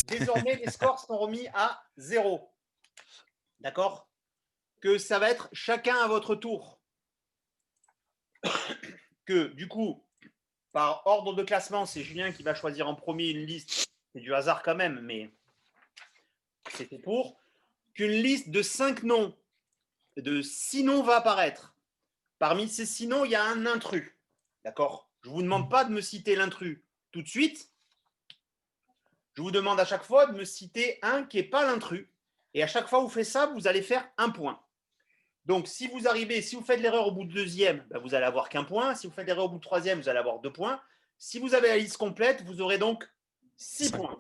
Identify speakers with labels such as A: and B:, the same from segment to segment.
A: Désormais, les scores sont remis à 0. D'accord? Que ça va être chacun à votre tour. Que du coup, par ordre de classement, c'est Julien qui va choisir en premier une liste. C'est du hasard quand même, mais c'est fait pour. Qu'une liste de 5 noms, de 6 noms va apparaître. Parmi ces 6 noms, il y a un intrus. D'accord? Je ne vous demande pas de me citer l'intrus tout de suite. Je vous demande à chaque fois de me citer un qui n'est pas l'intrus. Et à chaque fois que vous faites ça, vous allez faire un point. Donc, si vous faites l'erreur au bout du deuxième, ben, vous allez avoir qu'un point. Si vous faites l'erreur au bout du troisième, vous allez avoir 2 points. Si vous avez la liste complète, vous aurez donc 6 points.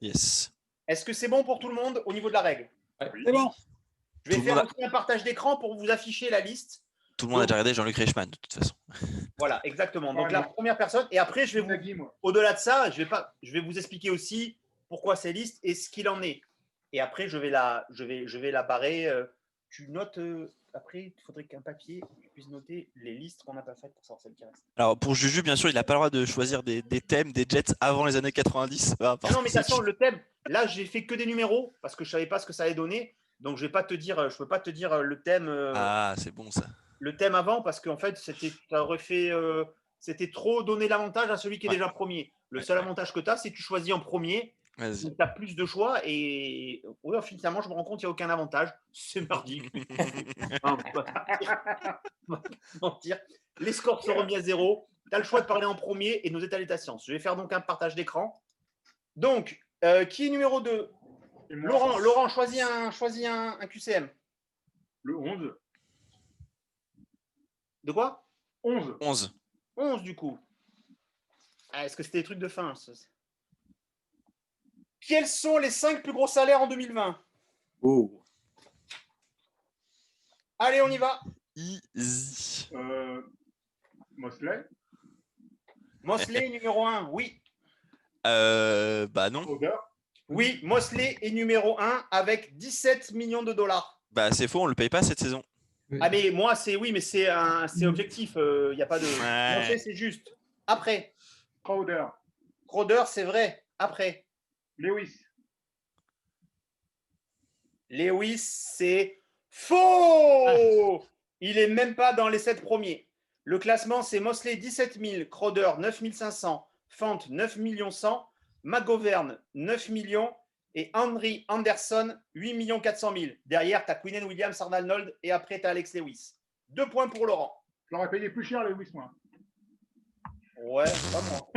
B: Yes.
A: Est-ce que c'est bon pour tout le monde au niveau de la règle?
C: C'est bon.
A: Je vais faire aussi un partage d'écran pour vous afficher la liste.
B: Tout le monde a déjà regardé Jean-Luc Reichmann, de toute façon.
A: Voilà, exactement. Donc, la première personne. Et après, je vais vous. Au-delà de ça, je vais vous expliquer aussi pourquoi ces listes et ce qu'il en est. Et après, je vais la barrer. Tu notes. Après, il faudrait qu'un papier puisse noter les listes qu'on n'a pas faites pour savoir celles qui restent.
B: Alors, pour Juju, bien sûr, il n'a pas le droit de choisir des thèmes, des Jets avant les années 90.
A: Non, mais de toute façon, le thème, là, j'ai fait que des numéros parce que je ne savais pas ce que ça allait donner. Donc, je ne peux pas te dire le thème.
B: Ah, c'est bon ça.
A: Le thème avant parce qu'en fait, c'était trop donner l'avantage à celui qui est déjà premier. Le seul avantage que tu as, c'est que tu choisis en premier. Tu as plus de choix et finalement, je me rends compte qu'il n'y a aucun avantage. C'est merdique. Mentir. Les scores sont remis à 0. Tu as le choix de parler en premier et de nous étaler ta science. Je vais faire donc un partage d'écran. Donc, qui est numéro 2? Laurent, choisis un QCM.
C: Le 11.
A: De quoi?
C: 11.
A: 11 du coup. Est-ce que c'était des trucs de fin? Quels sont les 5 plus gros salaires en 2020?
B: Oh.
A: Allez, on y va.
B: Easy.
C: Mosley.
A: Mosley numéro 1, oui.
B: Bah non.
C: Crowder.
A: Oui, Mosley est numéro 1 avec 17 millions de dollars.
B: Bah c'est faux, on le paye pas cette saison.
A: Ah mais moi c'est objectif, il n'y a pas de. Mosley c'est juste. Après.
C: Crowder.
A: Crowder c'est vrai. Après. Lewis c'est faux. Il est même pas dans les 7 premiers. Le classement c'est Mosley 17 000, Crowder 9 500, Fant 9 100 000, McGovern 9 millions et Henry Anderson 8 400 000. Derrière, tu as Quinnen Williams, Arnold et après, tu as Alex Lewis. 2 points pour Laurent.
C: Je l'aurais payé plus cher, Lewis, moi.
A: Ouais, pas moi.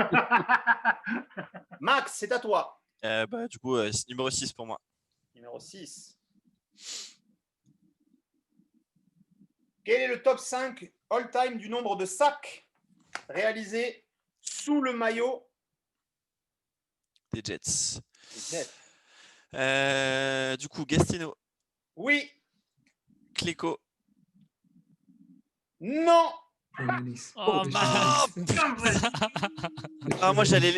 A: Max, c'est à toi.
B: Bah, du coup, numéro 6 pour moi.
A: Numéro 6. Quel est le top 5 all-time du nombre de sacs réalisés sous le maillot
B: des Jets?
A: Les Jets.
B: Du coup, Gastino.
A: Oui.
B: Cléco.
A: Non.
D: Oh,
B: Ah, moi j'allais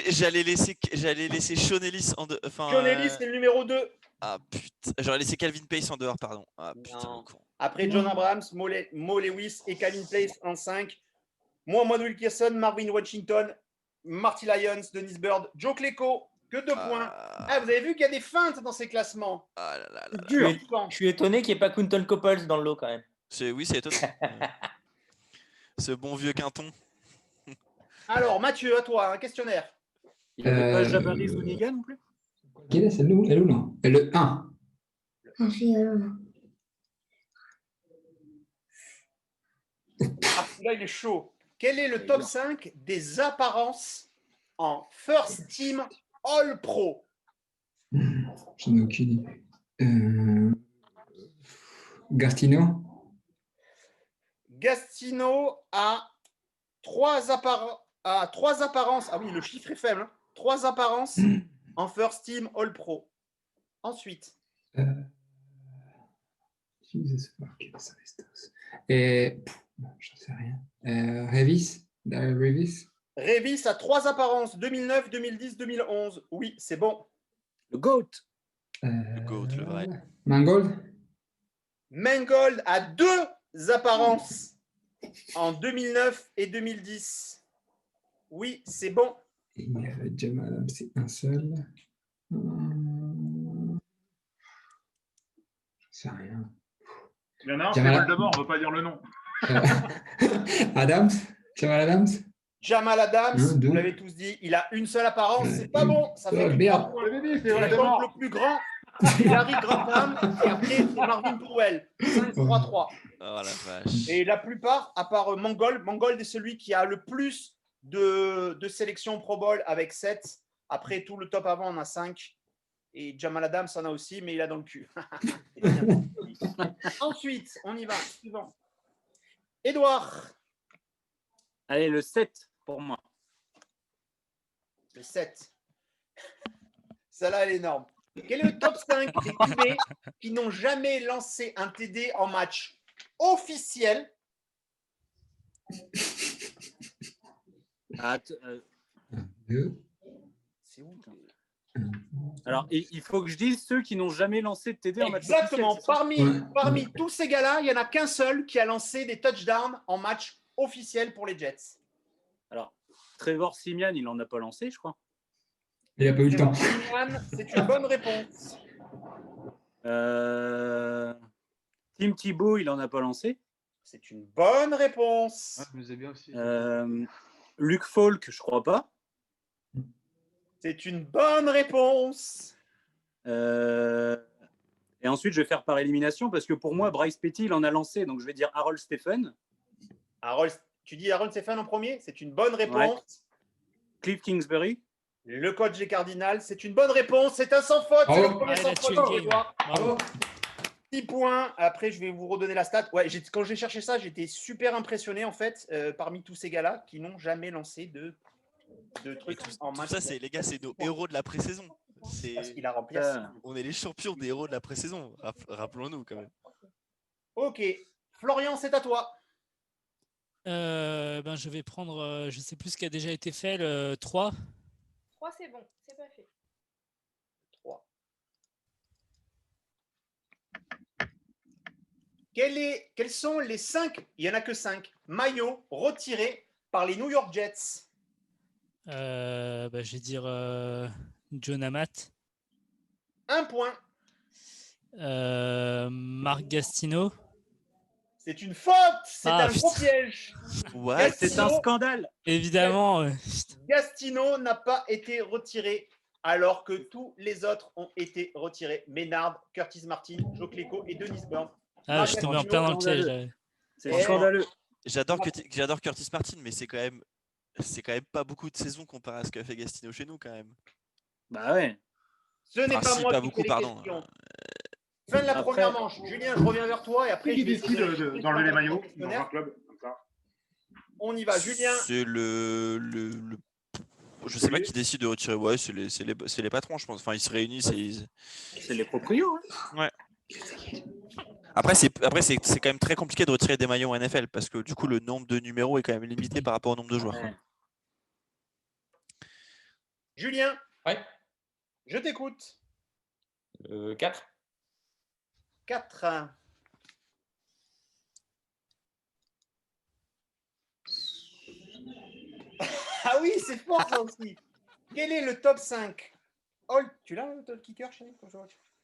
B: laisser Sean Ellis en dehors.
A: Sean Ellis c'est le numéro 2.
B: Ah putain, j'aurais laissé Calvin Pace en dehors, pardon. Ah putain,
A: Non.
B: con.
A: Après John Abrams, Mo Lewis et Calvin Pace en 5. Mohamed Wilkerson, Marvin Washington, Marty Lyons, Dennis Bird, Joe Cléco, que 2 points. Ah, vous avez vu qu'il y a des feintes dans ces classements.
B: Ah là là là.
E: Je suis étonné qu'il n'y ait pas Quinton Coppels dans le lot quand même.
B: Oui, c'est étonnant. Ce bon vieux Quinton.
A: Alors, Mathieu, à toi, un questionnaire.
F: Il n'y avait pas Jabari Zuniga non plus? Quelle est celle-là? Elle est où, non? Le 1.
A: Là, il est chaud. Quel est le top 5 des apparences en First Team All Pro?
F: J'en ai aucune idée. Gastino?
A: Gastino a 3 apparences. Ah oui, le chiffre est faible. Hein. 3 apparences en First Team All Pro. Ensuite.
F: Jesus fuck. Et j'en sais rien. Revis?
A: Revis a 3 apparences. 2009, 2010, 2011. Oui, c'est bon.
F: Le GOAT.
B: Le GOAT, le vrai.
F: Mangold?
A: Mangold a 2 apparences en 2009 et 2010. Oui, c'est bon.
F: Et il y avait Jamal Adams, c'est un seul. Je sais rien.
C: Il y en a un, c'est
F: Jamal-
C: Voldemort, on ne veut pas dire le nom.
F: Adams? Jamal Adams?
A: Jamal Adams,
F: Un, deux.
A: vous l'avez tous dit, il a une seule apparence,
F: Ouais,
A: c'est pas bon. Ça fait que
F: merde.
A: 3 points.
C: Je l'avais dit, c'est
A: Et donc,
C: Voldemort.
A: le plus grand, c'est Larry Grantham. Et après, c'est Marvin Powell. 5-3-3.
B: Oh la vache.
A: Et la plupart, à part Mangold est celui qui a le plus de sélections Pro Bowl avec 7. Après, tout le top avant, on a 5. Et Jamal Adams en a aussi, mais il a dans le cul. Ensuite, on y va. Suivant. Édouard.
D: Allez, le 7 pour moi.
A: Le 7. Celle-là, elle est énorme. Quel est le top 5 des QB qui n'ont jamais lancé un TD en match officiel?
F: Deux.
A: C'est où?
D: Alors, il faut que je dise ceux qui n'ont jamais lancé de TD en match
A: Exactement.
D: officiel, c'est ça
A: Parmi tous ces gars-là, il n'y en a qu'un seul qui a lancé des touchdowns en match officiel pour les Jets.
D: Alors, Trevor Siemian, il n'en a pas lancé, je crois.
F: Il n'a pas eu le temps.
A: C'est une bonne réponse.
D: Tim Tebow, il n'en a pas lancé.
A: C'est une bonne réponse.
C: Je me disais bien aussi.
D: Luke Falk, je crois pas.
A: C'est une bonne réponse.
D: Et ensuite, je vais faire par élimination parce que pour moi, Bryce Petty, il en a lancé. Donc, je vais dire Harold Stephen.
A: Tu dis Harold Stephen en premier? C'est une bonne réponse.
D: Ouais. Cliff Kingsbury.
A: Le coach des Cardinals, c'est une bonne réponse. C'est un sans faute. C'est le premier sans faute. Édouard.
F: Bravo.
A: 10 points. Après, je vais vous redonner la stat. Ouais, quand j'ai cherché ça, j'étais super impressionné en fait parmi tous ces gars-là qui n'ont jamais lancé de trucs en match.
B: Ça, les gars, c'est nos héros de la pré-saison.
A: Parce qu'il a rempli.
B: On est les champions des héros de la pré-saison. Rappelons-nous quand même.
A: Ok. Florian, c'est à toi.
G: Je vais prendre, je sais plus ce qui a déjà été fait, le 3.
H: 3, c'est bon, c'est pas fait.
A: 3. Quels sont les 5, il n'y en a que 5, maillots retirés par les New York Jets?
G: Je vais dire John Amat.
A: 1 point.
G: Marc Gastino.
A: C'est une faute. C'est un gros piège.
B: Ouais,
D: c'est un scandale.
G: Évidemment.
A: Gastino n'a pas été retiré alors que tous les autres ont été retirés. Ménard, Curtis Martin, Joe Klecko et Dennis Burn.
G: Ah, je suis tombé en plein dans le piège. Là.
D: C'est scandaleux.
B: J'adore Curtis Martin, mais c'est quand même pas beaucoup de saisons comparé à ce qu'a fait Gastino chez nous quand même.
D: Bah ouais.
A: Ce n'est pas moi qui
B: beaucoup,
A: fais les
B: pardon.
A: questions. Fin de la première manche. Julien, je reviens vers toi et après
C: Qui
A: je vais
C: décide d'enlever les maillots dans un club comme ça?
A: On y va, Julien.
B: C'est je sais pas qui décide de retirer. Ouais, c'est les patrons, je pense. Enfin, ils se réunissent et
D: c'est les proprios. Hein.
B: Ouais. Après, c'est quand même très compliqué de retirer des maillots en NFL parce que du coup, le nombre de numéros est quand même limité par rapport au nombre de joueurs.
D: Ouais.
A: Julien.
E: Ouais.
A: Je t'écoute.
E: 4.
A: 4. Ah oui, c'est fort ça aussi. Quel est le top 5 Tu l'as le top kicker chez nous?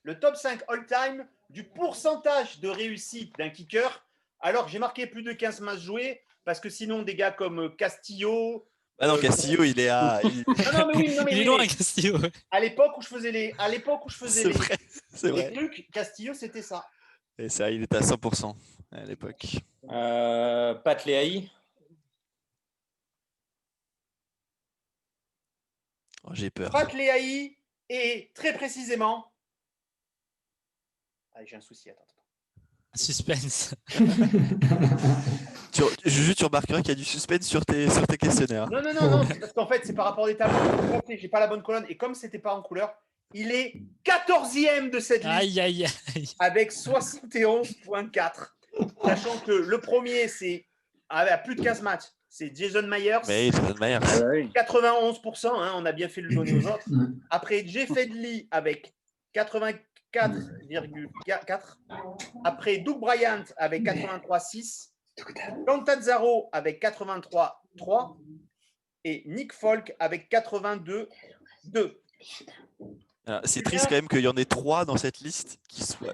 A: Le top 5 all-time du pourcentage de réussite d'un kicker. Alors, j'ai marqué plus de 15 matchs joués parce que sinon, des gars comme Castillo.
B: Ah non, Castillo, il est à.
A: Non, mais oui,
G: il est loin, Castillo.
A: À l'époque où je faisais les
B: C'est vrai.
A: trucs, Castillo, c'était ça.
B: Et ça, il était à 100% à l'époque.
E: Pat Leahy.
B: Oh, j'ai peur.
A: Pat Leahy et très précisément. Ah, j'ai un souci, attends.
G: Suspense.
B: Juju, tu remarqueras qu'il y a du suspense sur tes questionnaires.
A: Non, parce qu'en fait, c'est par rapport des tableaux. J'ai pas la bonne colonne. Et comme c'était pas en couleur, il est 14e de cette liste.
G: Aïe.
A: Avec 71,4. Sachant que le premier, c'est à plus de 15 matchs. C'est Jason Myers.
B: Mais Jason Myers.
A: 91%. On a bien fait le donner aux autres. Après, Jay Fedley avec 84,4. Après, Doug Bryant avec 83,6. Cantanzaro avec 83,3. Et Nick Folk avec 82,2.
B: C'est triste quand même qu'il y en ait 3 dans cette liste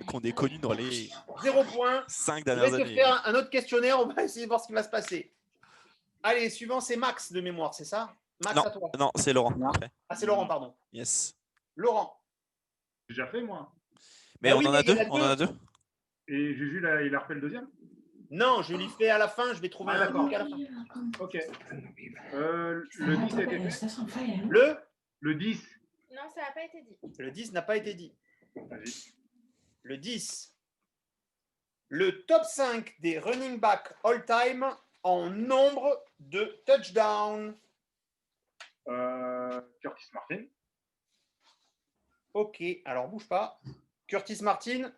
B: qu'on ait connus dans les
A: 0 points.
B: 5
A: Je vais
B: dernières
A: te
B: années.
A: faire un autre questionnaire, on va essayer de voir ce qui va se passer. Allez, suivant, c'est Max de mémoire, c'est ça? Max,
B: Non,
A: à toi.
B: non, c'est Laurent.
D: Non.
B: Après.
A: Ah, c'est Laurent, pardon.
B: Yes.
A: Laurent.
C: J'ai déjà fait, moi.
B: Mais
A: Bah
B: on
A: oui,
B: en
A: mais
B: a
A: il y en
B: deux.
A: a
B: On en a deux.
C: Et Juju, il a refait le deuxième?
A: Non, je l'ai fait à la fin, je vais trouver
C: Ah,
A: un
C: d'accord.
A: truc à la fin.
C: Ok. Le 10 a été fait? Le 10.
H: Non, ça n'a pas été dit.
A: Le 10 n'a pas été dit.
C: Vas-y.
A: Le 10. Le top 5 des running backs all-time en nombre de touchdowns.
C: Curtis Martin.
A: Ok, alors bouge pas. Curtis Martin.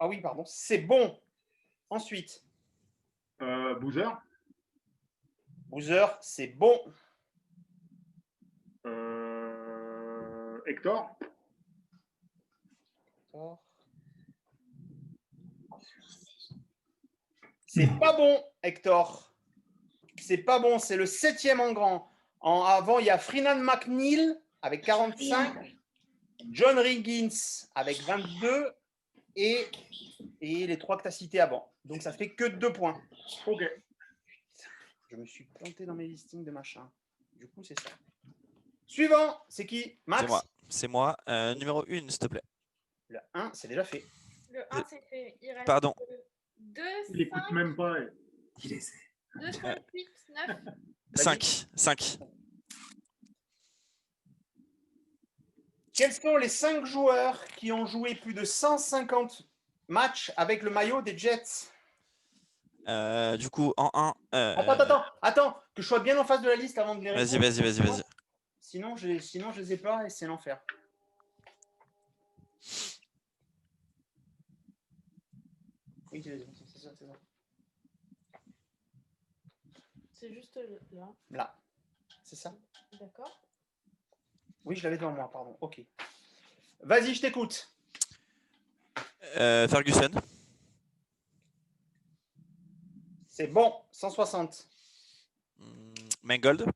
A: Ah oui, pardon, c'est bon. Ensuite,
C: Boozer.
A: Boozer, c'est bon.
C: Hector.
A: C'est pas bon, Hector. C'est pas bon, c'est le 7e en grand. Avant, il y a Freeman McNeil avec 45, John Riggins avec 22 et les 3 que tu as cités avant. Donc ça fait que 2 points.
C: Ok.
A: Je me suis planté dans mes listings de machin. Du coup, c'est ça. Suivant, c'est qui? Max?
B: C'est moi. C'est moi. Numéro 1, s'il te plaît.
A: Le 1, c'est déjà fait.
H: Le 1, c'est fait. Il reste
B: Pardon.
H: 2,
C: Il écoute
H: 5,
C: même pas.
H: 2, 5, 8, 9.
B: 5.
A: Quels sont les 5 joueurs qui ont joué plus de 150 matchs avec le maillot des Jets?
B: Du coup, en 1.
A: Attends, que je sois bien en face de la liste avant de les répondre.
B: Vas-y.
A: Sinon, je les ai pas et c'est l'enfer. Oui, c'est ça.
H: C'est juste là.
A: Là, c'est ça.
H: D'accord.
A: Oui, je l'avais devant moi, pardon. Ok. Vas-y, je t'écoute.
B: Ferguson.
A: C'est bon, 160.
B: Mangold.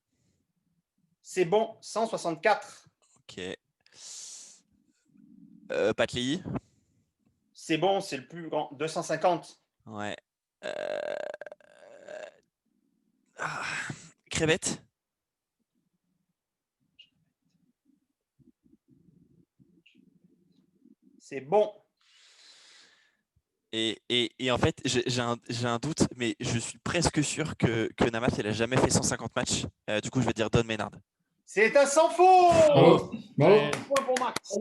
A: C'est bon, 164.
B: Ok. Pat Lee.
A: C'est bon, c'est le plus grand, 250.
B: Ouais. Crevette.
A: C'est bon.
B: Et en fait, j'ai un doute, mais je suis presque sûr que Namath, elle a jamais fait 150 matchs. Du coup, je vais dire Don Maynard.
A: C'est un sans faux.
F: Bravo.
G: Ouais.
A: Point pour Max.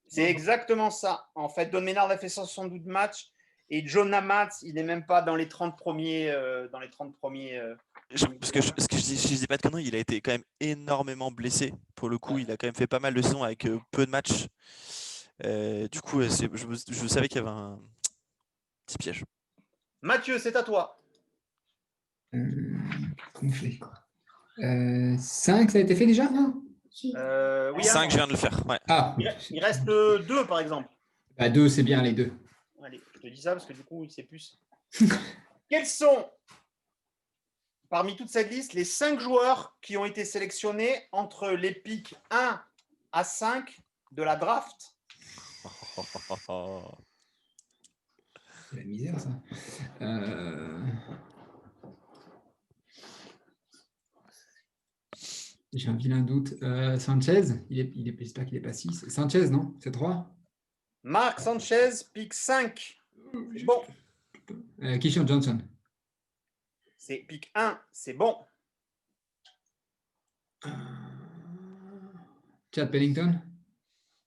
A: C'est exactement ça. En fait, Don Maynard a fait 172 matchs et John Namath, il n'est même pas dans les 30 premiers.
B: Parce que je dis pas de conneries, il a été quand même énormément blessé. Pour le coup, il a quand même fait pas mal de saisons avec peu de matchs. Du coup, je savais qu'il y avait un petit piège.
A: Mathieu, c'est à toi.
F: Comment on fait 5, ça a été fait déjà, non?
A: Oui,
B: 5, je viens de le faire. Ouais.
F: Ah,
A: il reste 2, par exemple.
F: 2, c'est bien les 2.
A: Allez, je te dis ça parce que du coup, il sait plus. Quels sont, parmi toute cette liste, les 5 joueurs qui ont été sélectionnés entre les pics 1 à 5 de la draft?
F: C'est la misère, ça. J'ai un vilain doute. Sanchez, j'espère qu'il n'est pas 6. Sanchez, non? C'est 3?
A: Marc Sanchez, pick 5. C'est bon.
F: Keyshawn Johnson.
A: C'est pick 1, c'est bon.
F: Chad Pennington.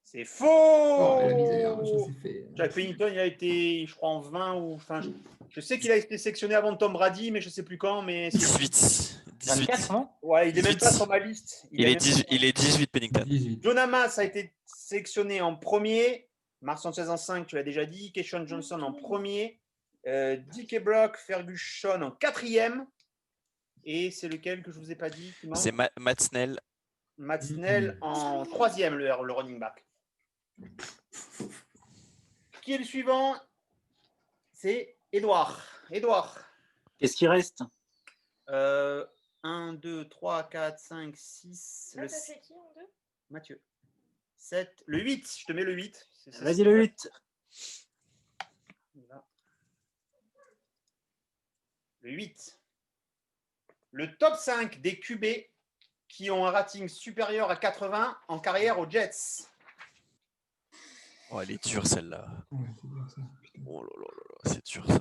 A: C'est faux.
F: Oh, la misère, je sais fait.
A: Chad Pennington, il a été, je crois, en 20 ou. Enfin, je sais qu'il a été sélectionné avant Tom Brady, mais je ne sais plus quand. Mais
B: 18.
E: 24, non?
A: ouais, il n'est même
B: 18.
A: pas sur ma liste.
B: Il est 18 Pennington.
F: 18.
A: John Hamas a été sélectionné en premier. Marc Sanchez en 5, tu l'as déjà dit. Keyshawn Johnson en premier. Dick Brock, Ferguson en 4e. Et c'est lequel que je ne vous ai pas dit?
B: C'est Matt Snell.
A: Matt Snell en 3e, le running back. Qui est le suivant? C'est Edouard. Edouard.
D: Qu'est-ce qui reste?
A: 1, 2, 3, 4, 5, 6.
H: Là, t'as fait qui en 2?
A: Mathieu. 7. Le 8. Je te mets le 8.
D: Vas-y, le 8.
A: Là. Le 8. Le top 5 des QB qui ont un rating supérieur à 80 en carrière aux Jets.
B: Oh, elle est dure celle-là.
F: Ouais, c'est bien ça. Putain.
B: Oh là là là là, c'est dur ça.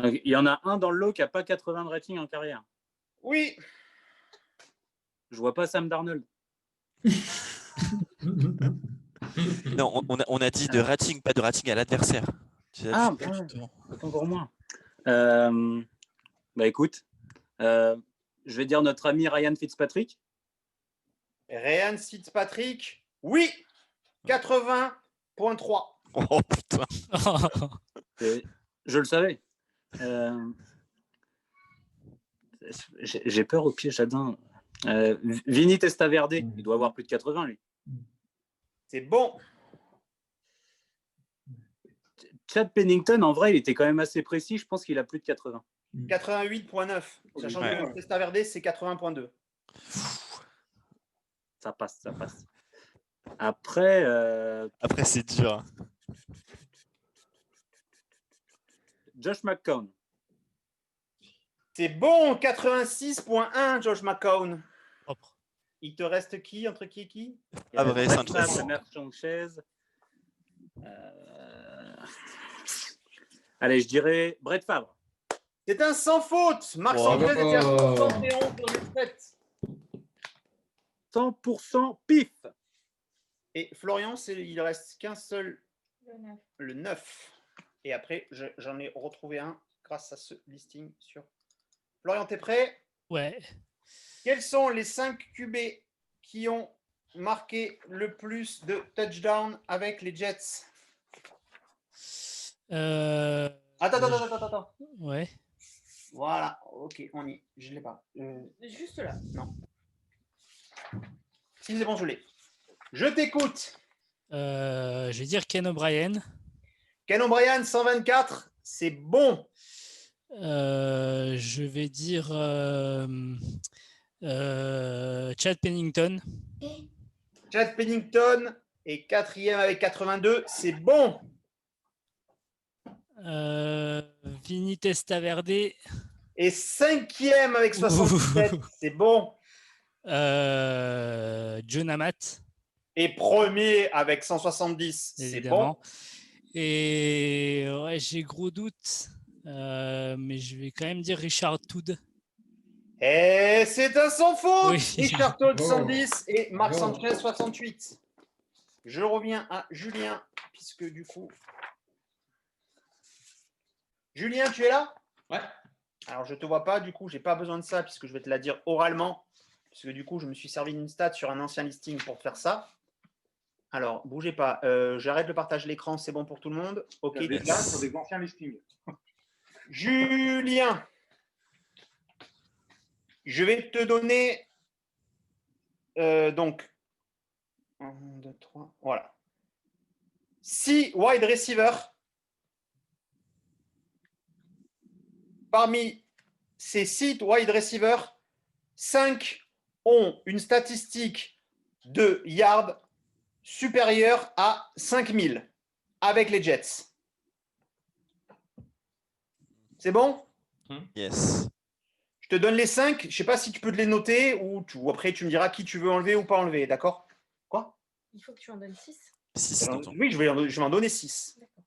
D: Il y en a un dans le lot qui n'a pas 80 de rating en carrière.
A: Oui.
D: Je vois pas Sam Darnold.
B: Non, on a dit de rating, pas de rating à l'adversaire.
D: Ah, c'est encore moins. Bah écoute, je vais dire notre ami Ryan Fitzpatrick.
A: Ryan Fitzpatrick. Oui. 80.3.
B: Oh putain.
D: Je le savais. J'ai peur au pied, Jadin. Vinny Testaverde, il doit avoir plus de 80, lui.
A: C'est bon.
D: Chad Pennington, en vrai, il était quand même assez précis. Je pense qu'il a plus de 80.
A: 88.9. Sachant que Testaverde, c'est 80.2.
D: Ça passe, ça passe. Après,
B: Après c'est dur.
D: Josh McCown.
A: C'est bon. 86.1, Josh McCown.
G: Propre.
A: Il te reste qui entre qui et qui?
B: Ah, vrai,
D: Brett
B: Sanchez.
D: Favre, Bernard Sanchez. Allez, je dirais Brett Favre.
A: C'est un sans faute. Marc
B: Bravo.
A: Sanchez était à 71,7.
D: 100% pif.
A: Et Florian, il reste qu'un seul,
H: Le 9.
A: le 9. Et après, j'en ai retrouvé un grâce à ce listing sur. Florian, t'es prêt?
G: Ouais.
A: Quels sont les 5 QB qui ont marqué le plus de touchdowns avec les Jets? Attends.
G: Ouais.
A: Voilà, ok, on y est. Je ne l'ai pas.
H: Juste là.
A: Non. Si c'est bon, je l'ai. Je t'écoute.
G: Je vais dire Ken O'Brien.
A: Ken O'Brien, 124, c'est bon.
G: Je vais dire Chad Pennington.
A: Chad Pennington est 4e avec 82, c'est bon.
G: Vinny Testaverde.
A: Et 5e avec 67, c'est bon.
G: John Amat.
A: Et premier avec 170, c'est
G: Évidemment.
A: bon.
G: Et ouais, j'ai gros doute. Mais je vais quand même dire Richard Tood.
A: Et c'est un sans faute.
G: Oui.
A: Richard Todd,
F: Oh.
A: 110 et Marc
F: Oh.
A: Sanchez, 68. Je reviens à Julien, puisque du coup... Julien, tu es là?
E: Ouais.
A: Alors, je ne te vois pas, du coup, je n'ai pas besoin de ça, puisque je vais te la dire oralement. Puisque du coup, je me suis servi d'une stat sur un ancien listing pour faire ça. Alors, bougez pas. J'arrête le partage de l'écran, c'est bon pour tout le monde. Ok,
C: Il y a des
A: tu
C: dates sur des anciens listings.
A: Julien, je vais te donner donc 1, 2, 3, voilà. 6 wide receivers. Parmi ces 6 wide receivers, 5 ont une statistique de yards supérieure à 5000 avec les Jets. C'est bon?
B: Yes.
A: Je te donne les 5. Je ne sais pas si tu peux te les noter ou après tu me diras qui tu veux enlever ou pas enlever. D'accord? Quoi?
H: Il faut que tu en donnes 6.
B: 6
A: Alors,
B: tonton.
A: oui, je vais en donner 6.
H: D'accord.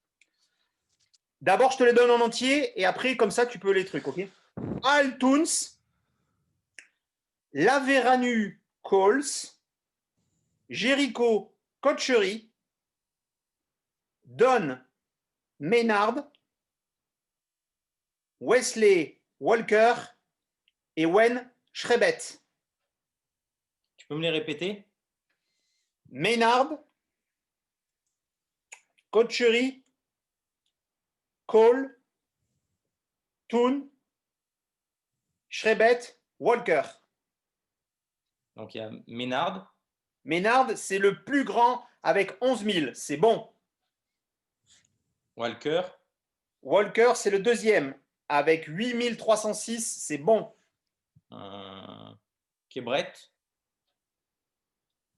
A: D'abord, je te les donne en entier et après, comme ça, tu peux les trucs, ok? Al Toons, Laveranu Coles, Jericho Cotchery, Don Maynard, Wesley Walker et Wen Schrebet.
E: Tu peux me les répéter?
A: Maynard, Cotchery, Cole, Toon, Schrebet, Walker.
E: Donc il y a Ménard,
A: Maynard, c'est le plus grand avec 11 000. C'est bon.
E: Walker,
A: Walker, c'est le deuxième avec 8306, c'est bon.
E: Kebret.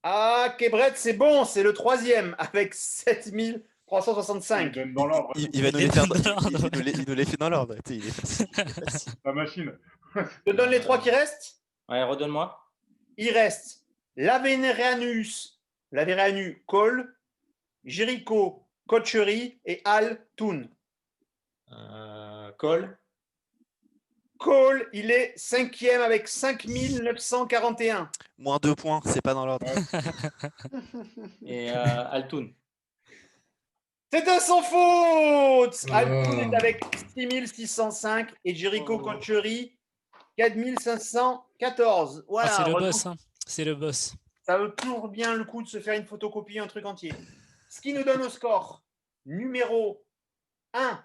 A: Ah, Kebret, c'est bon, c'est le 3e avec 7365.
C: Il donne dans l'ordre.
B: Il va nous les faire il nous les fait dans l'ordre. Tu sais, il est facile.
C: La machine.
A: Je te donne les 3 qui restent.
E: Ouais, redonne-moi.
A: Il reste Lavereanus Cole, Jericho Kocheri et Al Toon.
E: Cole.
A: Cole, il est 5e avec 5941.
B: Moins 2 points, c'est pas dans l'ordre.
E: Et Altoun.
A: C'est un sans faute. Al Toon est avec 6605 et Jericho Kocheri 4514. Voilà.
G: C'est le boss. Hein. C'est le boss.
A: Ça vaut toujours bien le coup de se faire une photocopie, un truc entier. Ce qui nous donne au score numéro 1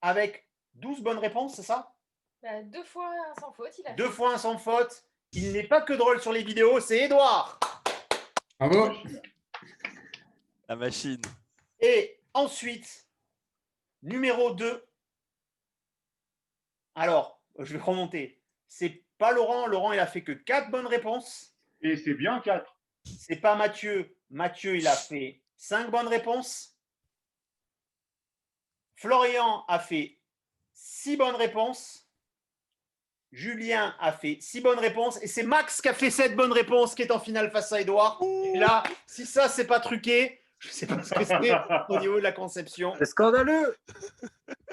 A: avec 12 bonnes réponses, c'est ça?
H: 2 fois un sans faute. Il a
A: 2 fois un sans faute. Il n'est pas que drôle sur les vidéos, c'est Edouard.
F: Bravo.
B: La machine.
A: Et ensuite, numéro 2. Alors, je vais remonter. C'est pas Laurent. Laurent, il a fait que 4 bonnes réponses.
C: Et c'est bien 4.
A: C'est pas Mathieu. Mathieu, il a fait 5 bonnes réponses. Florian a fait 6 bonnes réponses. Julien a fait 6 bonnes réponses. Et c'est Max qui a fait 7 bonnes réponses qui est en finale face à Edouard. Et là, si ça, c'est pas truqué, je sais pas ce que c'est au niveau de la conception.
D: C'est scandaleux.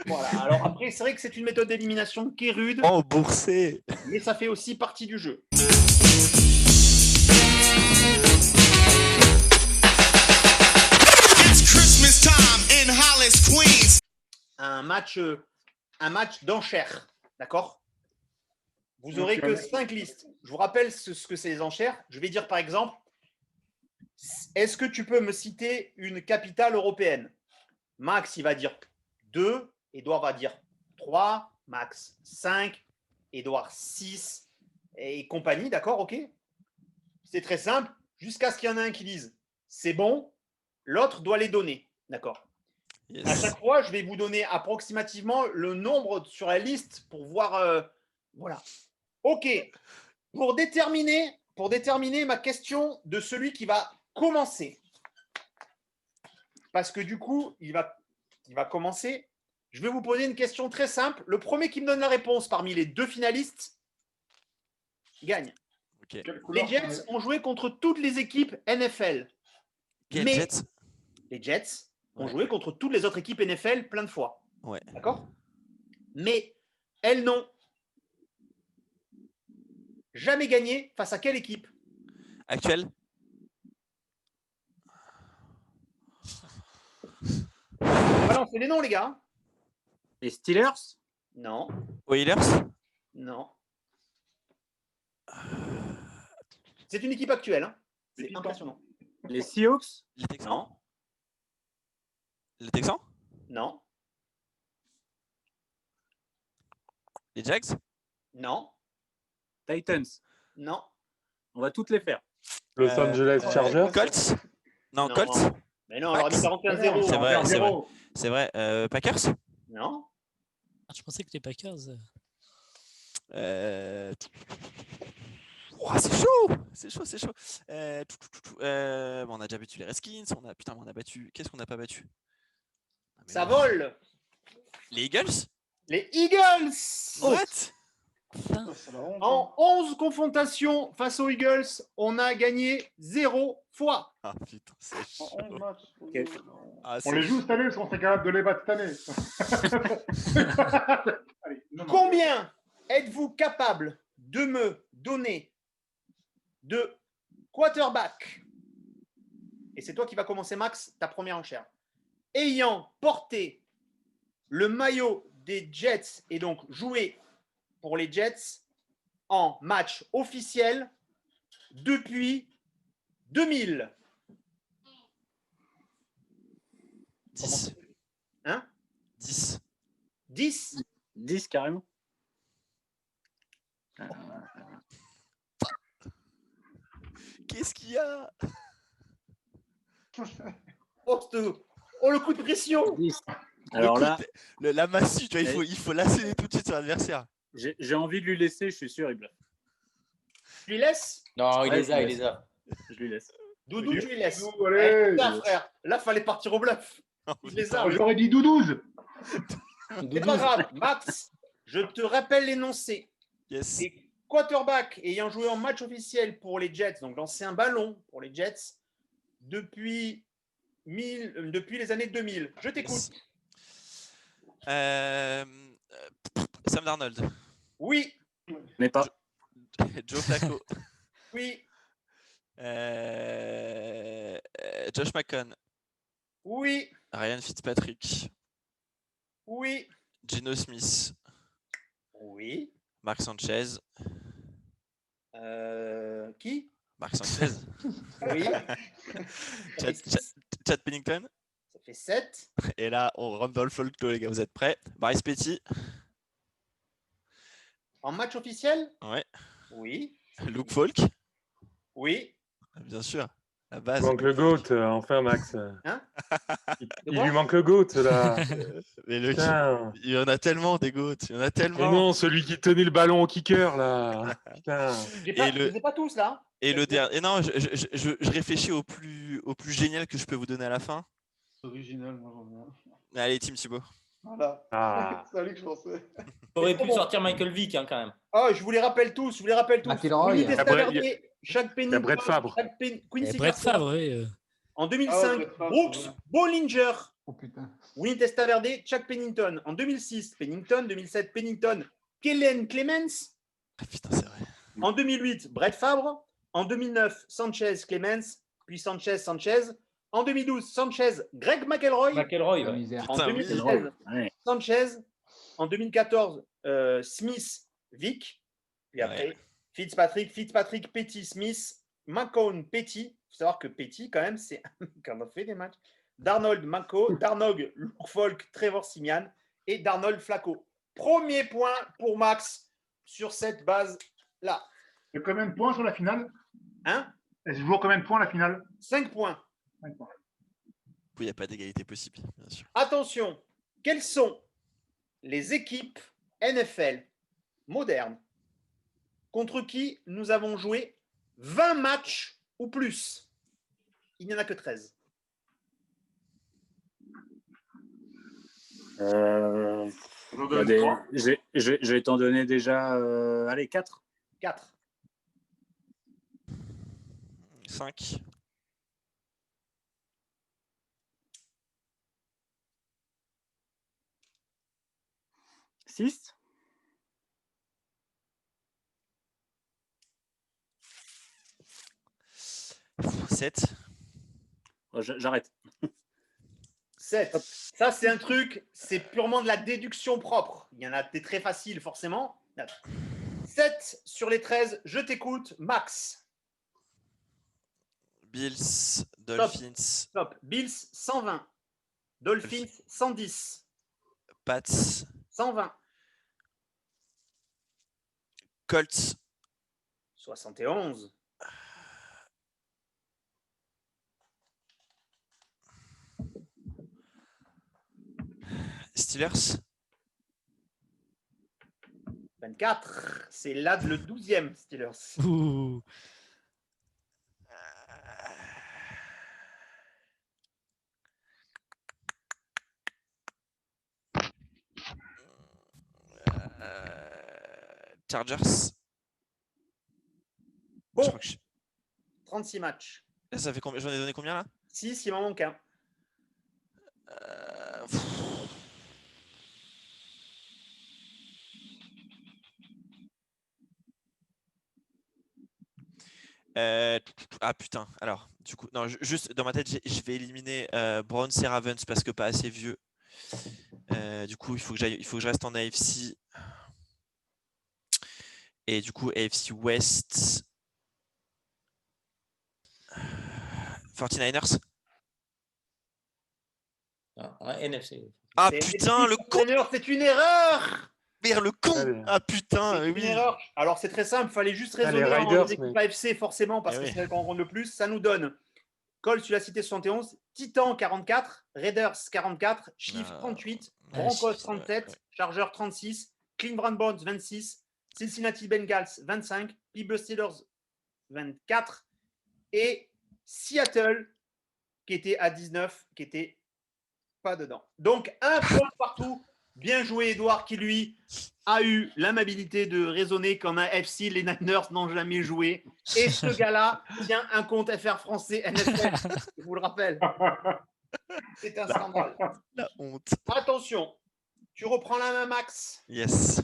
A: Voilà. Alors après, c'est vrai que c'est une méthode d'élimination qui est rude,
B: Oh, boursé.
A: mais ça fait aussi partie du jeu. Un match d'enchères, d'accord? Vous aurez que 5 listes. Je vous rappelle ce que c'est les enchères. Je vais dire par exemple, est-ce que tu peux me citer une capitale européenne? Max, il va dire 2, Edouard va dire 3, Max 5, Edouard 6 et compagnie, d'accord, ok? C'est très simple, jusqu'à ce qu'il y en ait un qui dise c'est bon, l'autre doit les donner, d'accord?
B: Yes.
A: À chaque fois, je vais vous donner approximativement le nombre sur la liste pour voir. Voilà. Ok. Pour déterminer ma question de celui qui va commencer, parce que du coup, il va commencer. Je vais vous poser une question très simple. Le premier qui me donne la réponse parmi les 2 finalistes gagne.
B: Ok.
A: Les Jets ont joué contre toutes les équipes NFL.
B: Quel
A: Mais
B: Jets?
A: les Jets ont
B: Ouais.
A: joué contre toutes les autres équipes NFL plein de fois.
B: Ouais.
A: D'accord? Mais elles n'ont jamais gagné face à quelle équipe?
B: Actuel?
A: Voilà, c'est les noms, les gars.
D: Les Steelers.
A: Non,
B: Oilers?
A: non. C'est une équipe actuelle. Hein. C'est impressionnant.
D: Les Seahawks.
B: Les Texans?
A: Non,
B: Les Texans?
A: non,
B: Les Jags?
A: non,
D: Titans.
A: non.
D: On va toutes les faire.
I: Los Angeles Chargers.
B: Colts? Non,
A: Non.
B: Colts?
A: Mais non, on leur a mis 41-0.
B: C'est vrai, c'est vrai.
C: 0.
B: C'est vrai. Packers?
A: Non.
G: Ah, je pensais que les Packers.
B: Ouah, c'est chaud! C'est chaud, c'est chaud. Bon, on a déjà battu les Redskins. Putain, mais on a battu. Qu'est-ce qu'on n'a pas battu? Ah, mais
A: Ça
B: non.
A: vole.
B: Les Eagles?
A: Les Eagles.
B: What?
A: En 11 confrontations face aux Eagles, on a gagné 0 fois.
B: Ah putain, c'est chaud. Ah,
C: On
B: c'est
C: les joue
B: chaud.
C: cette année parce qu'on serait capable de les battre cette année. Allez, non.
A: Combien êtes-vous capable de me donner de quarterback? Et c'est toi qui vas commencer, Max, ta première enchère. Ayant porté le maillot des Jets et donc joué pour les Jets en match officiel depuis 2000.
B: 10.
A: Hein?
B: 10.
A: 10?
D: 10 carrément.
B: Qu'est-ce qu'il y a?
A: Oh, le coup de pression!
D: 10. Alors là,
B: la massue, tu vois, il faut lasser tout de suite sur l'adversaire.
D: j'ai envie de lui laisser, je suis sûr, il bluffe.
A: Tu lui laisses?
E: Non, il
D: Ouais,
E: les a, il les a.
D: Je lui laisse.
A: Doudou, tu lui laisses.
C: Doudou, allez.
A: Là, frère. Là, fallait partir au bluff. Je les ai.
C: J'aurais dit Doudouz.
A: C'est pas grave. Max, je te rappelle l'énoncé.
B: Yes.
A: Les quarterbacks ayant joué en match officiel pour les Jets, donc l'ancien ballon pour les Jets, depuis les années 2000. Je t'écoute.
B: Sam Darnold.
A: Oui.
D: Mais pas.
B: Joe Flacco.
A: Oui.
B: Josh McCown.
A: Oui.
B: Ryan Fitzpatrick.
A: Oui.
B: Geno Smith.
A: Oui.
B: Mark Sanchez.
A: Qui?
B: Mark Sanchez.
A: Oui.
B: Chad Pennington.
A: Ça fait 7.
B: Et là, on rentre dans le folklore, les gars. Vous êtes prêts? Bryce Petty.
A: En match officiel?
B: Ouais.
A: Oui.
B: Luke Falk.
A: Oui.
B: Bien sûr. La
I: Il
B: base.
I: manque le GOAT, enfin, Max.
A: Hein?
I: Il lui manque le GOAT, là.
B: Mais
I: Putain.
B: il y en a tellement des goats. Il y en a tellement.
I: Mais non, celui qui tenait le ballon au kicker, là. Putain.
A: Je les ai pas tous, là.
B: Et le dernier. Et non, je réfléchis au plus génial que je peux vous donner à la fin.
C: Original, moi.
B: Allez, Tim Thibault.
A: Voilà.
I: Ah.
A: C'est à lui que je pensais.
E: T'aurais pu sortir Michael Vick hein, quand même.
A: Oh, je vous les rappelle tous.
F: McIlroy.
A: Winnie Testaverde,
I: Il y
A: Chuck
I: Il y a Brett
A: Pennington,
I: Favre.
A: Quincy
G: Brett
A: Garcia.
G: Favre, oui.
A: En 2005,
C: Brett Favre,
A: Brooks
C: ouais.
A: Bollinger.
F: Oh putain.
A: Winnie Testaverde, Chuck Pennington. En 2006, Pennington. 2007, Pennington. Kellen Clemens.
B: Ah putain, c'est vrai.
A: En 2008, Brett Favre. En 2009, Sanchez Clemens. Puis Sanchez. En 2012, Sanchez Greg McElroy.
E: McElroy,
F: La
E: ouais.
F: misère.
A: En
B: Putain, oui.
A: 2016,
D: Ouais.
A: Sanchez. En 2014, Smith Vick. Puis après, Fitzpatrick, Petty, Smith, McCown, Petty. Il faut savoir que Petty, quand même, c'est quand on fait des matchs. Darnold, Darnog, Luke Falk, Trevor Siemian et Darnold Flacco. Premier point pour Max sur cette base-là.
C: Il y a combien de points sur la finale?
A: Hein?
C: Elle se joue combien de points la finale?
A: 5 points.
C: 5 points.
B: Il n'y a pas d'égalité possible, bien sûr.
A: Attention, quelles sont les équipes NFL modernes contre qui nous avons joué 20 matchs ou plus? Il n'y en a que 13.
D: Je vais t'en donner déjà, allez, 4.
A: 4.
B: 5.
D: 6.
B: 7.
D: Oh, j'arrête.
A: 7. Ça, c'est un truc, c'est purement de la déduction propre. Il y en a des très faciles, forcément. 7 sur les 13, je t'écoute, Max.
B: Bills, Dolphins,
A: Top. Bills, 120. Dolphins, 110.
B: Pats,
A: 120.
B: Colts,
A: 71.
B: Steelers,
A: 24. C'est là le 12e, Steelers.
G: Ouh.
B: Chargers.
A: Bon.
B: Je crois que
A: 36 matchs.
B: Là, ça fait combien? J'en ai donné combien là?
A: 6, il m'en manque un.
B: Ah putain, alors du coup, non, juste dans ma tête, je vais éliminer Browns et Ravens parce que pas assez vieux. Du coup, il faut que je reste en AFC. Et du coup, AFC West. 49ers.
E: NFC.
B: Ah putain, le con!
A: C'est une erreur!
B: Merde, le con!
I: Allez.
B: Ah putain,
A: C'est une
B: oui.
A: erreur. Alors, c'est très simple, il fallait juste
I: Ah, les
A: raisonner en
I: Raiders,
A: équipe
I: mais-
A: AFC, forcément, parce
B: Eh
A: que
B: oui.
A: c'est celle qu'on rencontre le plus. Ça nous donne Colt, tu l'as cité 71. Titan 44. Raiders 44. Chiefs 38. Broncos 37. Chargers 36. Cleveland Browns 26. Cincinnati Bengals 25. Pittsburgh Steelers 24. Et Seattle qui était à 19, qui était pas dedans. Donc, un point partout. Bien joué, Edouard, qui lui a eu l'amabilité de raisonner comme un FC. Les Niners n'ont jamais joué. Et ce gars-là tient un compte FR français NFL. Je vous le rappelle. C'est un scandale.
B: La honte.
A: Attention, tu reprends la main, Max.
B: Yes.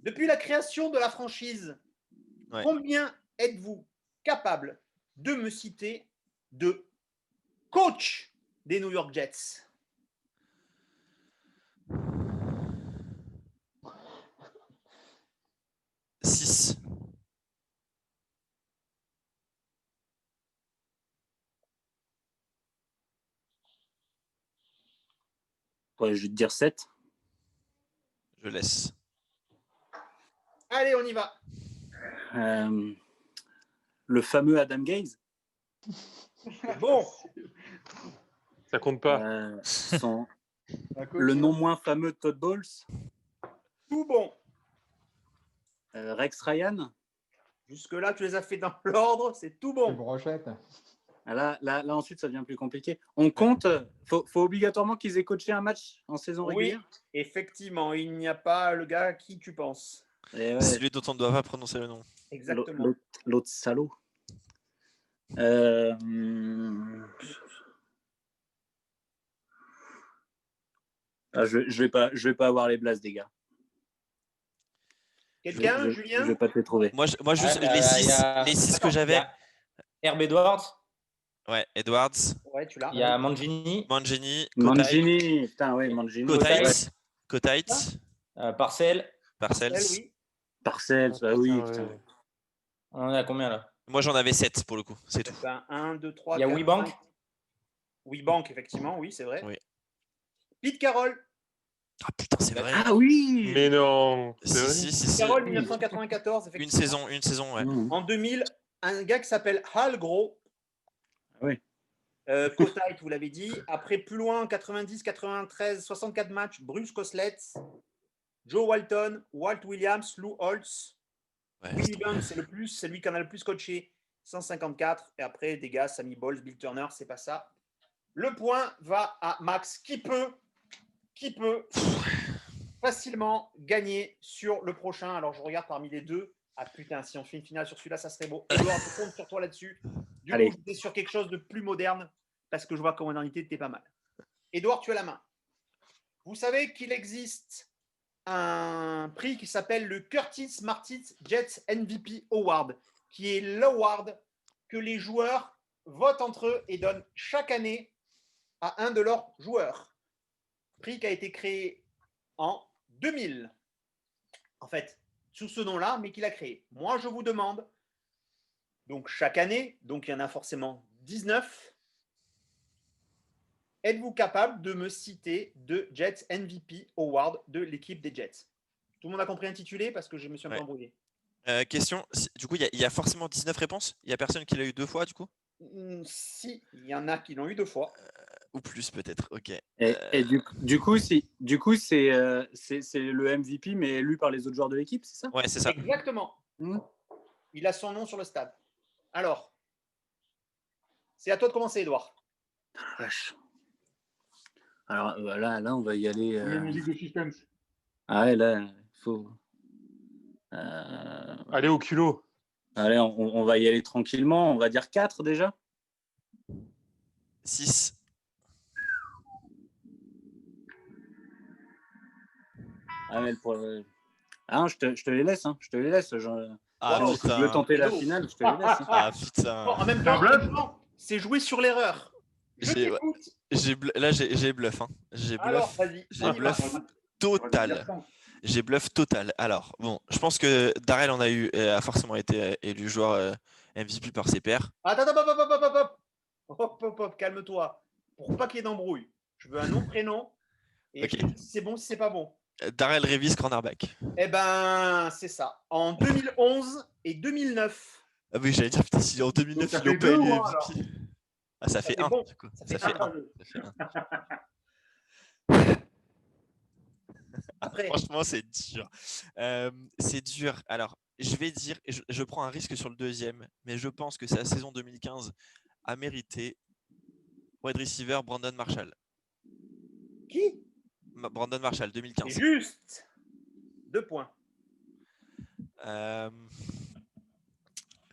A: Depuis la création de la franchise,
B: Ouais.
A: combien êtes-vous capable de me citer de coach des New York Jets?
B: Six.
D: Ouais, je vais te dire 7.
B: Je laisse.
A: Allez, on y va.
D: Le fameux Adam Gaze.
A: Bon.
I: Ça compte pas.
D: Le non moins fameux Todd Bowles.
A: Tout bon.
D: Rex Ryan.
A: Jusque-là, tu les as fait dans l'ordre, c'est tout bon.
F: Brochette.
D: Là, ensuite, ça devient plus compliqué. On compte, faut obligatoirement qu'ils aient coaché un match en saison régulière.
A: Oui, effectivement, il n'y a pas le gars à qui tu penses.
D: Et ouais,
B: C'est lui dont on ne doit pas prononcer le nom.
A: Exactement.
D: l'autre salaud. Je vais pas avoir les blasts des gars.
A: Quelqu'un,
D: Je
A: Julien?
D: vais pas te les trouver.
B: Moi, juste les six que j'avais.
E: Herb Edwards.
B: Ouais, Edwards,
A: Ouais, tu l'as.
E: Il y a Mangini.
B: Mangini,
D: Mangini, putain, ouais, Mangini.
B: Kotite,
E: Parcell.
B: Parcells.
A: Oui.
D: Parcells, bah oui,
I: Ah,
D: putain.
I: ouais.
E: On en a combien là?
B: Moi, j'en avais 7 pour le coup, c'est tout.
A: Ben, 1, 2, 3.
E: Il y a
A: 4,
E: WeBank.
A: 5. WeBank, effectivement, oui, c'est vrai.
B: Oui.
A: Pete Carroll.
B: Ah putain, c'est vrai.
D: Ah oui.
I: Mais non.
B: Si,
I: C'est vrai.
B: si.
A: Carroll, 1994, effectivement.
B: Une saison, ouais.
D: Mmh.
A: En 2000, un gars qui s'appelle Hal Gros.
D: Oui.
A: Kotite, vous l'avez dit. Après, plus loin, 90, 93, 64 matchs, Bruce Coslet, Joe Walton, Walt Williams, Lou Holtz.
B: Ouais,
A: Willie Bunn, c'est lui qui en a le plus coaché, 154. Et après, des gars, Sammy Bowles, Bill Turner, c'est pas ça. Le point va à Max, qui peut facilement gagner sur le prochain. Alors, je regarde parmi les deux. Ah putain, si on fait une finale sur celui-là, ça serait beau. Edouard, je compte sur toi là-dessus. Du
D: Allez.
A: coup, j'étais sur quelque chose de plus moderne parce que je vois qu'en modernité, t'es pas mal. Edouard, tu as la main. Vous savez qu'il existe un prix qui s'appelle le Curtis Martin Jets MVP Award, qui est l'award que les joueurs votent entre eux et donnent chaque année à un de leurs joueurs. Prix qui a été créé en 2000. En fait, sous ce nom-là, mais qu'il a créé. Moi, je vous demande, donc chaque année, donc il y en a forcément 19, êtes-vous capable de me citer deux Jets MVP Award de l'équipe des Jets? Tout le monde a compris intitulé parce que je me suis un peu embrouillé.
B: Question, du coup, il y a forcément 19 réponses? Il n'y a personne qui l'a eu 2 fois, du coup?
A: Si, il y en a qui l'ont eu 2 fois.
B: Ou plus, peut-être, ok.
D: Et du coup, c'est le MVP, mais élu par les autres joueurs de l'équipe, c'est ça?
B: Ouais, c'est ça.
A: Exactement. Il a son nom sur le stade. Alors, c'est à toi de commencer, Edouard.
D: Vache. Alors là, on va y aller.
C: La musique de suspense.
D: Ah ouais, là, il faut.
I: Allez au culot.
D: Allez, on va y aller tranquillement. On va dire 4 déjà.
B: 6.
D: Ah, mais ah, je te les laisse. Hein. Je te les laisse.
B: Ah,
D: si tu veux tenter la finale, je te les laisse. Hein.
B: Ah, putain.
A: Bon, en même temps, c'est jouer sur l'erreur.
B: Là, j'ai bluff. Hein. J'ai
A: Alors,
B: bluff.
A: vas-y.
B: J'ai bluff total. J'ai bluff total. Alors, bon, je pense que Darrell a forcément été élu joueur MVP par ses pairs.
A: Attends, hop, calme-toi. Pour pas qu'il y ait d'embrouille. Je veux un nom, prénom. Et
B: Ok.
A: si c'est bon, si c'est pas bon.
B: Darrell Revis, cornerback.
A: Eh ben, c'est ça. En 2011 et 2009.
B: Ah oui, j'allais dire, putain, si en 2009,
C: Donc, ça
B: ils l'ont
C: fait
B: pas
C: deux,
B: élu
C: moi,
B: MVP. Ah, ça fait 1.
A: bon.
B: Du coup.
A: Ça
B: Ça
A: fait
B: fait
A: un.
B: 1. Ça fait 1.
A: Après,
B: Franchement, c'est dur. C'est dur. Alors, je vais dire, je prends un risque sur le deuxième, mais je pense que sa saison 2015 a mérité wide receiver Brandon Marshall.
A: qui?
B: Brandon Marshall,
A: C'est
B: 2015.
A: juste 2 points.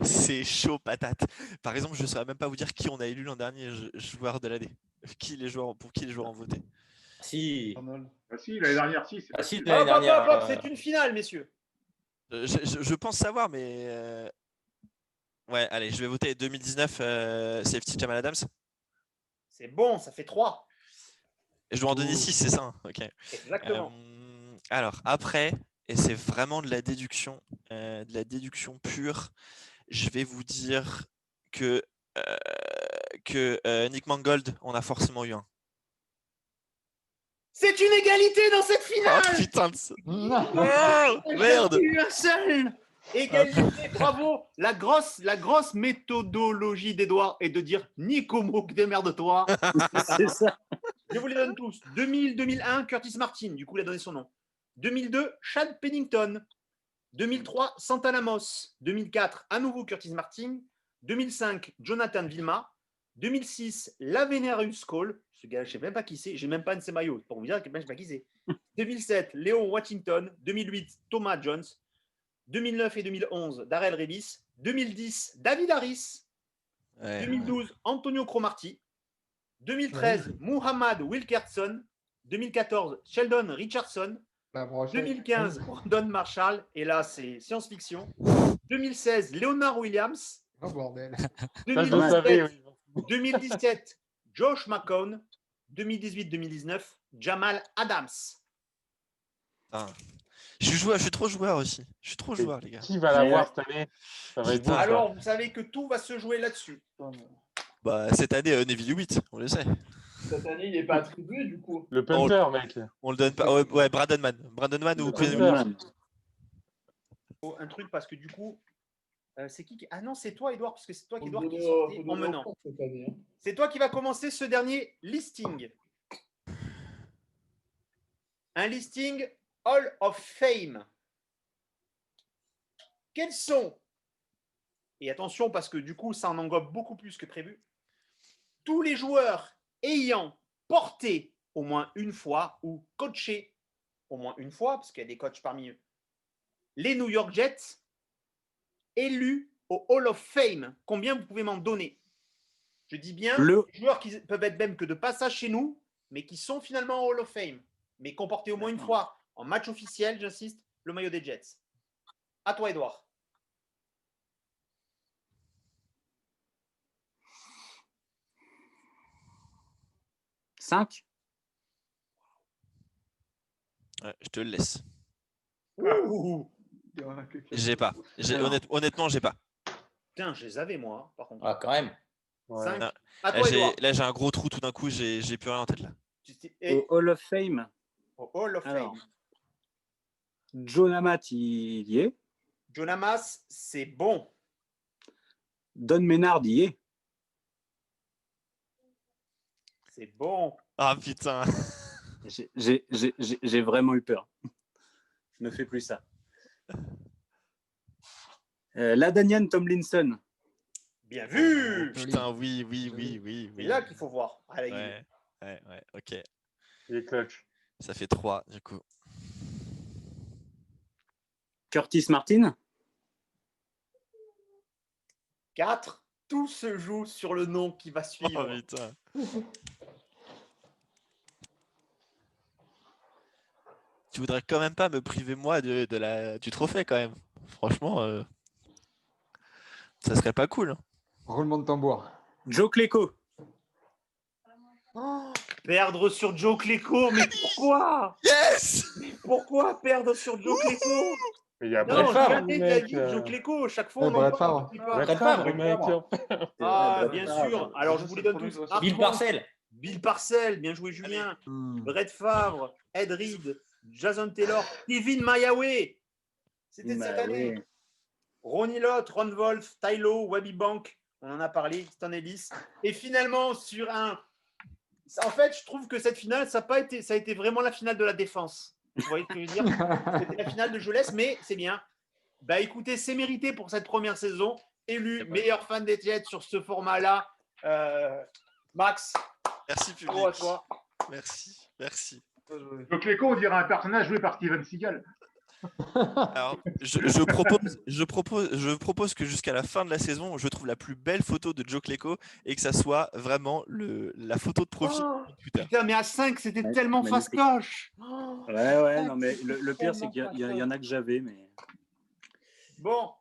B: C'est chaud patate. Par exemple, je ne saurais même pas vous dire qui on a élu l'an dernier joueur de l'année. Pour qui les joueurs ont voté.
E: Si.
C: Ah si, l'année dernière, si. C'est
E: Ah, si,
C: facile.
E: l'année dernière.
A: C'est une finale, messieurs.
B: Je pense savoir, mais ouais, allez, je vais voter 2019 safety Jamal Adams.
A: C'est bon, ça fait 3.
B: Et je dois en donner 6, c'est ça, hein. Ok.
A: Exactement.
B: Alors après, et c'est vraiment de la déduction pure, je vais vous dire que Nick Mangold, on a forcément eu un.
A: C'est une égalité dans cette finale.
B: Oh putain de ça. Oh, merde.
A: Il y a eu un seul. Égalité, bravo. La grosse méthodologie d'Edouard est de dire Nico Mouk, démerde-toi.
D: C'est ça.
A: Je vous les donne tous. 2000, 2001, Curtis Martin, du coup, il a donné son nom. 2002, Chad Pennington. 2003, Santana Moss. 2004, à nouveau Curtis Martin. 2005, Jonathan Vilma. 2006, Lavenarius Cole. Ce gars, je ne sais même pas qui c'est. J'ai même pas un de ses maillots. Pour vous dire que je ne sais pas qui c'est. 2007, Léon Washington. 2008, Thomas Jones. 2009 et 2011, Darrell Revis. 2010, David Harris.
B: Ouais.
A: 2012, Antonio Cromartie. 2013, Muhammad Wilkerson. 2014, Sheldon Richardson. 2015, Brandon Marshall. Et là, c'est science-fiction. 2016, Leonard Williams.
F: Oh bordel.
A: 2017, Josh McCown. 2018-2019, Jamal Adams.
B: Ah. Je suis trop joueur aussi. Je suis trop joueur, les gars.
I: Qui va l'avoir cette année? Ça va être beau, ça.
A: Alors, vous savez que tout va se jouer là-dessus.
B: Bah, cette année, Neville 8, on le sait.
A: Cette année, il n'est pas attribué, du coup.
I: Le punter, mec.
B: On le donne pas. Ouais, Brandon Man ou Quinn.
A: Un truc parce que du coup, c'est qui Ah non, c'est toi, Edouard, parce que c'est toi qui Edouard qui est sorti en menant. C'est toi qui va commencer ce dernier listing. Un listing Hall of Fame. Quels sont, et attention parce que du coup, ça en englobe beaucoup plus que prévu, tous les joueurs ayant porté au moins une fois ou coaché au moins une fois, parce qu'il y a des coachs parmi eux, les New York Jets, élus au Hall of Fame. Combien vous pouvez m'en donner? Je dis bien, les joueurs qui peuvent être même que de passage chez nous, mais qui sont finalement au Hall of Fame, mais qui ont porté au moins une fois en match officiel, j'insiste, le maillot des Jets. À toi, Edouard.
D: Cinq.
B: Ouais, je te le laisse.
A: Ouh.
B: J'ai pas. Honnêtement, j'ai pas.
A: Putain, je les avais, moi, par contre.
E: Ah, quand même.
A: Ouais.
B: Non.
A: À toi, Edouard.
B: Là, j'ai un gros trou tout d'un coup, j'ai plus rien en tête là.
D: Au Hall of Fame.
A: Au Hall of Fame.
D: John Amat, il y est.
A: John Amas, c'est bon.
D: Don Ménard, il y est.
A: C'est bon.
B: Ah putain.
D: J'ai vraiment eu peur. Je ne fais plus ça. Ladanian Tomlinson.
A: Bien vu.
B: Putain, oui.
A: C'est là qu'il faut voir.
B: Ouais, ok.
I: Il est clutch.
B: Ça fait 3 du coup.
D: Curtis Martin.
A: 4. Tout se joue sur le nom qui va suivre.
B: Oh putain. Tu voudrais quand même pas me priver moi du trophée quand même. Franchement, ça serait pas cool. Hein.
F: Roulement de tambour.
D: Joe Klecko.
A: Oh, perdre sur Joe Klecko, mais pourquoi?
B: Yes.
A: Mais pourquoi perdre sur Joe Klecko?
I: Mais il y a
A: Non,
I: Brett Favre,
A: jamais t'as dit Joe Klecko. Chaque fois, on en parle.
I: Brett Favre, le mec.
A: Ah, bien sûr. Alors, je vous les donne tous.
E: Bill Parcells.
A: Bill Parcells, bien joué, Julien. Brett Favre, Ed Reed, Jason Taylor, Kevin Mayawe. C'était cette année. Ronnie Lott, Ron Wolf, Tylo, Webby Bank, On en a parlé, Stan Ellis. Et finalement, sur un... En fait, je trouve que cette finale, ça a été vraiment la finale de la défense. Vous voyez ce que je veux dire? C'était la finale de jeunesse, mais c'est bien. Bah écoutez, c'est mérité pour cette première saison. Élu meilleur fan des Jets sur ce format-là. Max.
B: Merci public.
A: Bravo à toi.
B: Merci.
C: Donc Léco, on dirait un personnage joué par Steven Seagal.
B: Alors, je propose que jusqu'à la fin de la saison, je trouve la plus belle photo de Joe Klecko et que ça soit vraiment la photo de profil.
A: Putain, mais à 5, c'était tellement fastoche.
D: Ouais, non, mais le pire, c'est qu'il y en a que j'avais, mais...
A: Bon,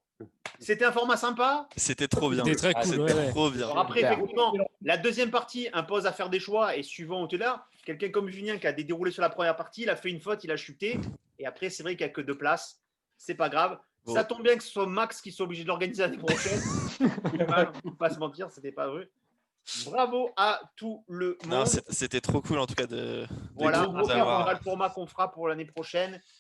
A: c'était un format sympa.
B: C'était trop bien.
G: C'était très cool.
B: Trop bien.
A: Alors après, effectivement, la deuxième partie impose à faire des choix et suivant où tu es là, quelqu'un comme Julien qui a déroulé sur la première partie, il a fait une faute, il a chuté. Et après, c'est vrai qu'il n'y a que 2 places. C'est pas grave.
B: Bon.
A: Ça tombe bien que ce soit Max qui soit obligé de l'organiser l'année prochaine. On ne pas se mentir, c'était pas vrai. Bravo à tout le monde.
B: Non, c'était trop cool en tout cas de
A: voilà, on
B: avoir.
A: fera le format qu'on fera pour l'année prochaine.